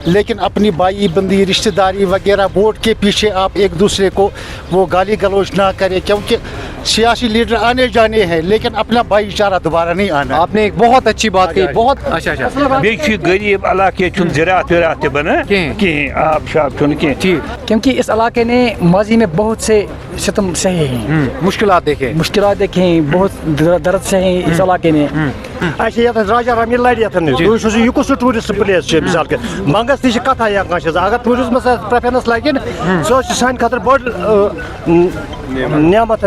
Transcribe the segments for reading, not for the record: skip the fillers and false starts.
लेकिन अपनी भाई बंदी रिश्तेदारी वगैरह वोट के पीछे आप एक दूसरे को वो गाली गलौज ना करें, क्योंकि सियासी लीडर आने जाने हैं लेकिन अपना भाईचारा दोबारा नहीं आना। आपने एक बहुत अच्छी बात कही, बहुत अच्छा बेशि गरीब इलाके ज़राअत वराअत बना कहीं आब शाब कहीं, क्योंकि इस इलाके ने माजी में बहुत से सितम सहे हैं, मुश्किलात देखें, बहुत दर्द सहे इस इलाके ने। राजा रमी लड़ियन यह कुछ टूरिस्ट प्लेस मिसाल के मंगस ती कथा अगर टूरिज्मस प्रेफरेंस लगे सो सान खतर बड़ नियामत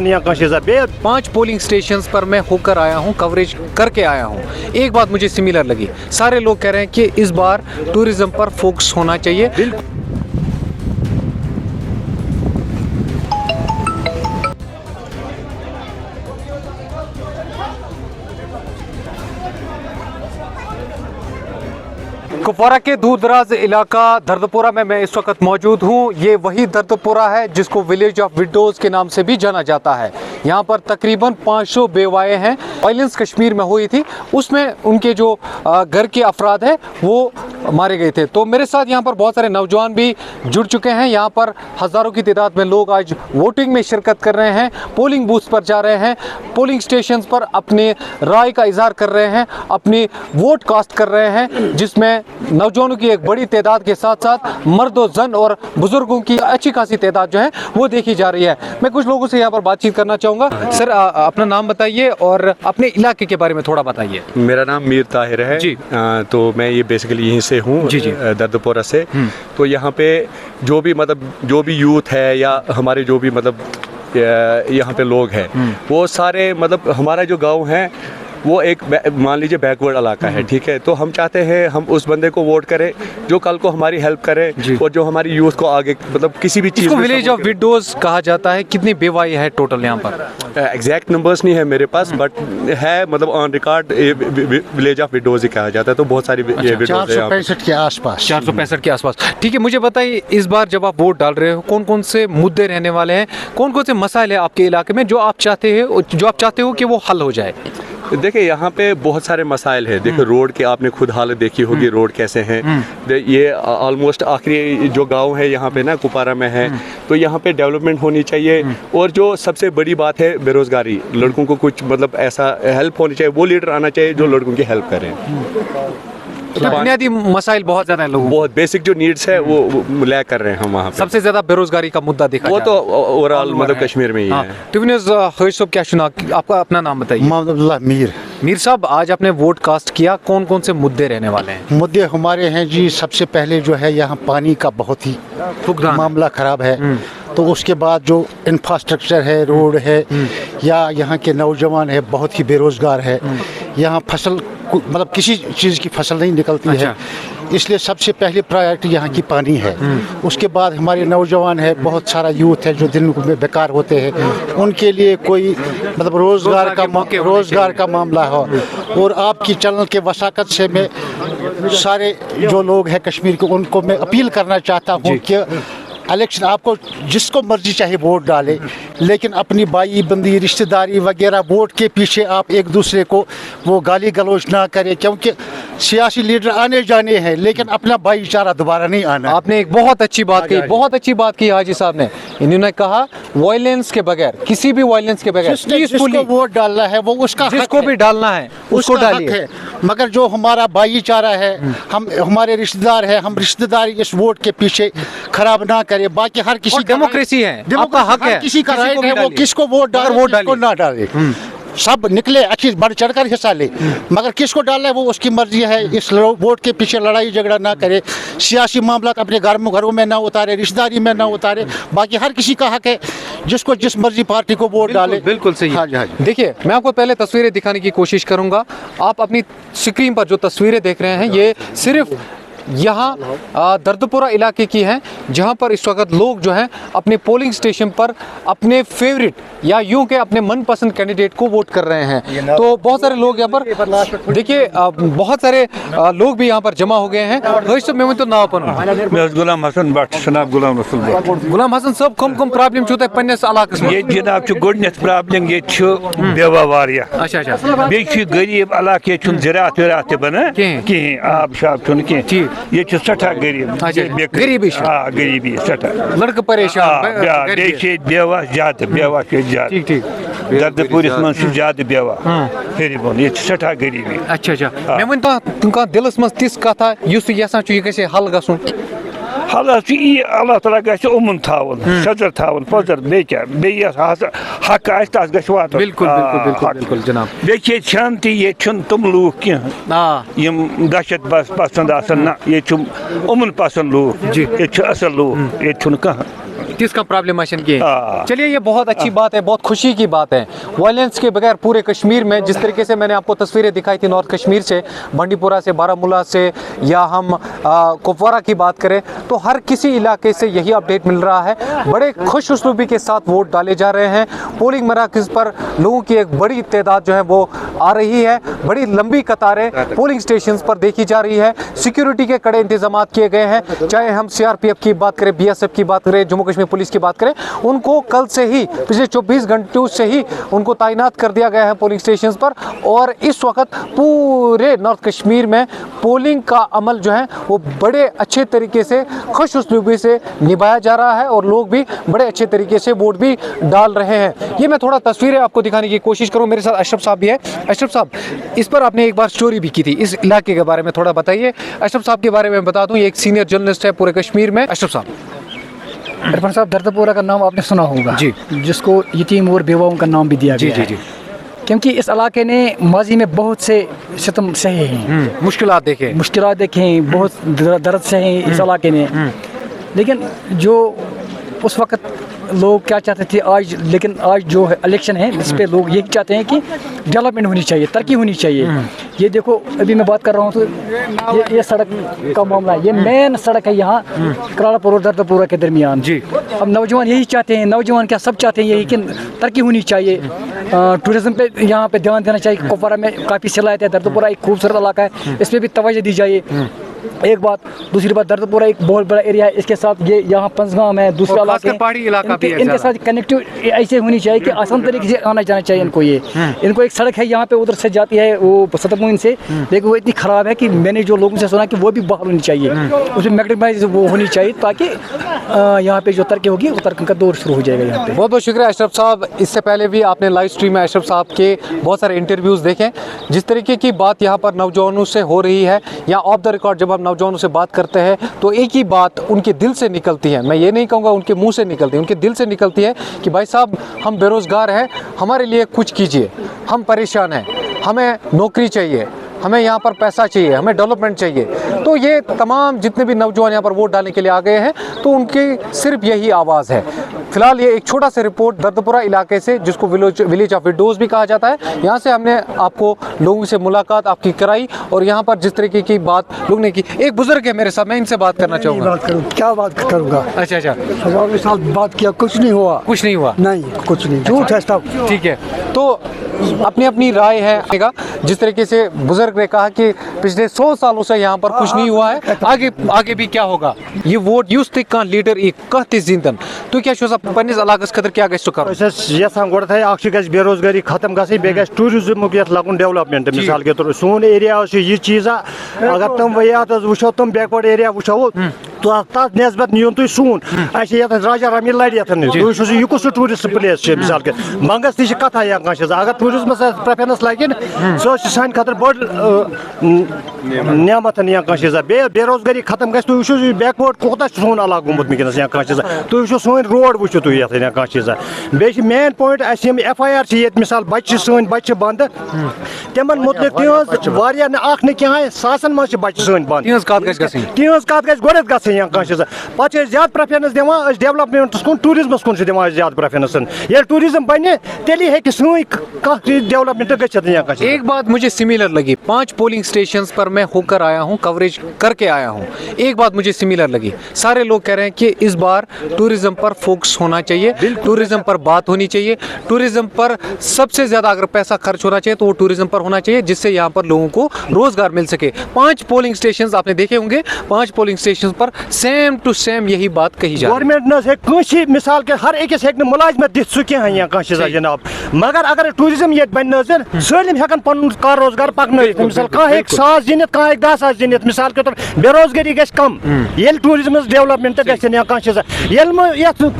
बे 5 पोलिंग स्टेशंस पर मैं होकर आया हूँ, कवरेज करके आया हूँ। एक बात मुझे सिमिलर लगी, सारे लोग कह रहे हैं कि इस बार टूरिज्म पर फोकस होना चाहिए। कुपवारा के दूर दराज इलाका दर्दपुरा में मैं इस वक्त मौजूद हूँ। ये वही दर्दपुरा है जिसको विलेज ऑफ विडोज़ के नाम से भी जाना जाता है। यहाँ पर तकरीबन 500 बेवाएँ हैं। वायलेंस कश्मीर में हुई थी, उसमें उनके जो घर के अफराद हैं वो मारे गए थे। तो मेरे साथ यहाँ पर बहुत सारे नौजवान भी जुड़ चुके हैं। यहाँ पर हज़ारों की तादाद में लोग आज वोटिंग में शिरकत कर रहे हैं, पोलिंग बूथ पर जा रहे हैं, पोलिंग स्टेशन पर अपने राय का इजहार कर रहे हैं, अपनी वोट कास्ट कर रहे हैं, जिसमें नौजवानों की एक बड़ी तादाद के साथ साथ मर्द और जन और बुजुर्गों की अच्छी खासी तादाद जो है वो देखी जा रही है। मैं कुछ लोगों से यहाँ पर बातचीत करना चाहूँगा। सर, अपना नाम बताइए और अपने इलाके के बारे में थोड़ा बताइए। मेरा नाम मीर ताहिर है जी। तो मैं ये बेसिकली यहीं से हूँ, दर्दपुरा से। तो यहाँ पे जो भी यूथ है या हमारे जो भी यहाँ पे लोग हैं वो सारे हमारा जो गांव है वो एक मान लीजिए बैकवर्ड इलाका है, ठीक है। तो हम चाहते हैं हम उस बंदे को वोट करें जो कल को हमारी हेल्प करे और जो हमारी यूथ को आगे किसी भी चीज़। विलेज ऑफ विडोज कहा जाता है। कितनी बेवाई है टोटल यहाँ पर? एग्जैक्ट नंबर्स नहीं है मेरे पास, बट है on record village of widows ही कहा जाता है। तो बहुत सारी 465 के आसपास। 465 के आसपास, ठीक है। मुझे बताइए, इस बार जब आप वोट डाल रहे हो कौन कौन से मुद्दे रहने वाले हैं, कौन कौन से मसाइल है आपके इलाके में जो आप चाहते हो कि वो हल हो जाए? देखिए यहाँ पे बहुत सारे मसाइल हैं। देखो रोड के आपने खुद हालत देखी होगी, रोड कैसे हैं। ये ऑलमोस्ट आखिरी जो गांव है यहाँ पे ना कुपवारा में है, तो यहाँ पे डेवलपमेंट होनी चाहिए। और जो सबसे बड़ी बात है बेरोजगारी, लड़कों को कुछ ऐसा हेल्प होनी चाहिए, वो लीडर आना चाहिए जो लड़कों की हेल्प करें। बुनियादी मसाइल बहुत ज्यादा है लोगों, बहुत बेसिक जो नीड्स है वो लैक कर रहे हैं हम वहाँ पे। सबसे ज्यादा बेरोजगारी का मुद्दा देखा वो तो ओवरऑल कश्मीर में ही है। आपका अपना नाम बताइए। मोहम्मद मीर साहब, आज आपने वोट कास्ट किया, कौन कौन से मुद्दे रहने वाले हैं? मुद्दे हमारे हैं जी, सबसे पहले जो है यहाँ पानी का बहुत ही मामला ख़राब है। तो उसके बाद जो इंफ्रास्ट्रक्चर है, रोड है, या यहाँ के नौजवान है बहुत ही बेरोज़गार है। यहाँ फसल किसी चीज़ की फसल नहीं निकलती है, इसलिए सबसे पहली प्रायोरिटी यहाँ की पानी है। उसके बाद हमारे नौजवान है, बहुत सारा यूथ है जो दिन में बेकार होते हैं, उनके लिए कोई रोज़गार का मामला हो। और आपकी चैनल के वसाकत से मैं सारे जो लोग हैं कश्मीर के, उनको मैं अपील करना चाहता हूँ कि इलेक्शन आपको जिसको मर्जी चाहे वोट डाले, लेकिन अपनी भाई बंदी रिश्तेदारी वगैरह वोट के पीछे आप एक दूसरे को वो गाली गलौज ना करें, क्योंकि सियासी लीडर आने जाने हैं लेकिन अपना भाईचारा दोबारा नहीं आना। आपने एक बहुत अच्छी बात कही, बहुत अच्छी बात की हाजी साहब ने। इन्होंने कहा वायलेंस के बगैर, किसी भी वायलेंस के बगैर जिसको वोट डालना है वो उसका जिसको भी डालना है उसको डालिए। मगर जो हमारा भाईचारा है, हमारे रिश्तेदार है, हम रिश्तेदारी इस वोट के पीछे खराब ना करें। बाकी हर किसी डेमोक्रेसी है, आपका हक है, किसी का राइट है वो किसको वोट डाले किसको ना डाले। सब निकले अच्छी बढ़ चढ़कर हिस्सा ले, मगर किसको डालना है वो उसकी मर्जी है। इस वोट के पीछे लड़ाई झगड़ा ना करे, सियासी मामला अपने घरों में ना उतारे, रिश्तेदारी में ना उतारे। बाकी हर किसी का हक है जिसको जिस मर्जी पार्टी को वोट डाले। बिल्कुल सही। हाँ जी। देखिए, मैं आपको पहले तस्वीरें दिखाने की कोशिश करूंगा। आप अपनी स्क्रीन पर जो तस्वीरें देख रहे हैं ये सिर्फ यहाँ दर्दपुरा इलाके की हैं, जहाँ पर इस वक्त लोग जो हैं अपने पोलिंग स्टेशन पर अपने फेवरेट या यूं के अपने मनपसंद कैंडिडेट को वोट कर रहे हैं। तो बहुत सारे लोग यहाँ पर देखिए, बहुत सारे लोग भी यहाँ पर जमा हो गए हैं। तो नाम गुलाम हसन भट्ट, जनाब गुलाम रसूल भट्ट। गुलाम हसन साहब, कम प्रॉब्लम छो पन्नस इलाकस में? ये जनाब गोडनेथ प्रॉब्लम ये बेवा वारिया। अच्छा। बेशि गरीब इलाके ज़राअत वराअत बना कहीं, आब शाब कहीं। ये सठा गरीब गरीबी गरीबी सठा लड़के परेशान बेवा ज्यादा बेवा ठीक ठीक दर्दपुरिस मन ज्यादा बेवा फिर ये सठा गरीबी अच्छा अच्छा मैं वन तो दिलस मज तिस कथा युस यसान यह गसे हल गसुन हालात अल्लाह ताला गस उमन थावन सजर थावन पजर बे हक आस गस वात बिल्कुल बिल्कुल बिल्कुल बिल्कुल जनाब बे शांति ये तुम लूक कह दहशत बस पसंद ना ये उमन पसंद लूक ये असल लूक ये कह किसका प्रॉब्लम की चलिए ये बहुत अच्छी बात है, बहुत खुशी की बात है। वायलेंस के बगैर पूरे कश्मीर में जिस तरीके से मैंने आपको तस्वीरें दिखाई थी नॉर्थ कश्मीर से, बंडीपुरा से, बारामूला से, या हम कुपवारा की बात करें तो हर किसी इलाके से यही अपडेट मिल रहा है। बड़े खुश उसलूबी के साथ वोट डाले जा रहे हैं। पोलिंग मराकज़ पर लोगों की एक बड़ी तादाद जो है वो आ रही है। बड़ी लंबी कतारें पोलिंग स्टेशन पर देखी जा रही है। सिक्योरिटी के कड़े इंतजाम किए गए हैं। चाहे हम CRPF की बात करें, BSF की बात करें, जम्मू कश्मीर पुलिस की बात करें, उनको कल से ही पिछले 24 घंटों से ही उनको तैनात कर दिया गया है पोलिंग स्टेशन पर। और इस वक्त पूरे नॉर्थ कश्मीर में पोलिंग का अमल जो है वो बड़े अच्छे तरीके से खुश उसलूबी से निभाया जा रहा है और लोग भी बड़े अच्छे तरीके से वोट भी डाल रहे हैं। ये मैं थोड़ा तस्वीरें आपको दिखाने की कोशिश करूँ। मेरे साथ अशरफ साहब भी है। अशरफ साहब, इस पर आपने एक बार स्टोरी भी की थी, इस इलाके के बारे में थोड़ा बताइए। अशरफ साहब के बारे में बता दूं, ये एक सीनियर जर्नलिस्ट है पूरे कश्मीर में। अशरफ साहब, इरफान साहब, दर्दपुरा का नाम आपने सुना होगा जी, जिसको यतीम और बेवाओं का नाम भी दिया गया है। क्योंकि इस इलाके ने माजी में बहुत से सितम सहे हैं, मुश्किलात देखे, बहुत दर्द सहे इस इलाके ने। लेकिन जो उस वक्त लोग क्या चाहते थे आज, लेकिन आज जो है इलेक्शन है इस पे लोग यही चाहते हैं कि डेवलपमेंट होनी चाहिए, तरक्की होनी चाहिए। ये देखो अभी मैं बात कर रहा हूँ तो ये सड़क का मामला, ये मेन सड़क है यहाँ करालापुर और दर्दपुरा के दरमियान जी। अब नौजवान यही चाहते हैं, नौजवान क्या सब चाहते हैं यही कि तरक्की होनी चाहिए, टूरिज्म पे यहाँ पे ध्यान देना चाहिए। कुपवारा में काफ़ी सलाहियत है, दर्दपुरा एक खूबसूरत इलाका है, इस पर भी तवज्जो दी जाए। एक बात, दूसरी बात, दर्दपुरा एक बहुत बड़ा एरिया है, इसके साथ ये यहाँ पंजगाम है, दूसरा इलाका, इनके साथ कनेक्टिव ऐसे होनी चाहिए कि आसान तरीके से आना जाना चाहिए इनको। ये इनको एक सड़क है यहाँ पे उधर से जाती है वो सतमुइन से, लेकिन वो इतनी ख़राब है कि मैंने जो लोगों से सुना कि वो भी बहाल होनी चाहिए, उसमें मैग्नीफाइज वो होनी चाहिए ताकि यहाँ पे जो तरक्की होगी वो तरक्की का दौर शुरू हो जाएगा यहाँ पे। बहुत बहुत शुक्रिया अशरफ साहब। इससे पहले भी आपने लाइव स्ट्रीम में अशरफ साहब के बहुत सारे इंटरव्यूज़ देखे। जिस तरीके की बात यहाँ पर नौजवानों से हो रही है, या ऑफ द रिकॉर्ड जब हम नौजवानों से बात करते हैं तो एक ही बात उनके दिल से निकलती है। मैं ये नहीं कहूँगा उनके मुंह से निकलती है, उनके दिल से निकलती है कि भाई साहब हम बेरोज़गार हैं, हमारे लिए कुछ कीजिए, हम परेशान हैं, हमें नौकरी चाहिए, हमें यहाँ पर पैसा चाहिए, हमें डेवलपमेंट चाहिए। तो ये तमाम जितने भी नौजवान यहाँ पर वोट डालने के लिए आ गए हैं तो उनकी सिर्फ यही आवाज़ है। फिलहाल ये एक छोटा सा रिपोर्ट दर्दपुरा इलाके से, जिसको विलेज ऑफ विडोज़ भी कहा जाता है, यहाँ से हमने आपको लोगों से मुलाकात आपकी कराई और यहाँ पर जिस तरीके की बात लोगों ने की। एक बुजुर्ग है मेरे साथ, मैं इनसे बात करना चाहूँगा। क्या बात करूँगा? अच्छा अच्छा, हज़ारों साल बात किया, कुछ नहीं हुआ। कुछ नहीं हुआ? नहीं, कुछ नहीं, झूठ है सब। ठीक है, तो अपनी अपनी राय है। जिस तरीके से बुजुर्ग ने कहा कि पिछले 100 सालों से यहाँ पर कुछ नहीं हुआ है, आगे भी क्या होगा? ये वोट यूज कान लीडर कह जिंदन तो क्या पन्निस इलाकस खतर क्या गस कर यसान गोड थे अख गस बेरोजगारी खत्म गई, बे गस टूरिज्म यथ लगन डेवलपमेंट। मिसाल के तौर सोन एरिया यह चीज़, अगर तुम वह वो तुम बैकवर्ड एरिया वो तो तथ नस्बत नियन तुम सोन ये राजा रमील लड़ ये कुछ टूरिस्ट प्लेस मिसाल के बंगस ती कथा अगर टूरिज्म प्रेफरेंस लगे सो सान खतर बड़ नियामत कह चीज़ा। बेरोजगारी खत्म गई, तुम वो बैकवर्ड कोता सोन अलग गुमुत वनस कह चीज़ा, तुम वो सोन रोड वो तुम ये कह चीज़ा। बे मेन पॉइंट FIR ये मिसाल बच्चे सन बच्चे बंद तमन मुतलिक तहज क्या सासन मज बच्चे सन बंद, तहज कत गड गई कह चीज़ा। पे ज्यादा प्रेफरेंस दिवान डेवलपमेंटस कुन टूरिज्मस कुन दिवान ज्यादा प्रेफरेंस। ये टूरिज्म बने तेली हे डेवलपमेंट गई। एक बात मुझे सिमिलर लगी, 5 पोलिंग स्टेशंस पर मैं होकर आया हूँ, कवरेज करके आया हूँ। एक बात मुझे सिमिलर लगी, सारे लोग कह रहे हैं कि इस बार टूरिज्म पर फोकस होना चाहिए, टूरिज्म पर बात होनी चाहिए, टूरिज्म पर सबसे ज़्यादा अगर पैसा खर्च होना चाहिए तो वो टूरिज्म पर होना चाहिए, जिससे यहाँ पर लोगों को रोज़गार मिल सके। 5 पोलिंग स्टेशंस आपने देखे होंगे, 5 पोलिंग स्टेशंस पर सेम टू सेम यही बात कही जा रही है। गवर्नमेंट न कंसी मिसाल के हर अकिस हेक मुलाजमत दित सह कह या कह जनाब, मगर अगर टूरिज्म ये बन सलम हेकन पन कार रोजगार पकन, मिसाल कह हेक 1,000 जिनित कह हेक 10,000 जिनित, मिसाल के तौर बेरोजगारी गस कम ये टूरिज्म डेवलपमेंट गन या कह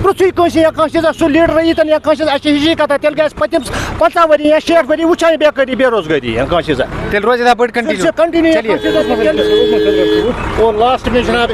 पृथ्वी कंस या कह सह लीडर यीतन या कह हिजी कथा तेल गस पतिम 50 वरी या 60 वरी वुचान बेकारी बेरोजगारी या कह तेल रोज कंटिन्यू कंटिन्यू और लास्ट में जनाब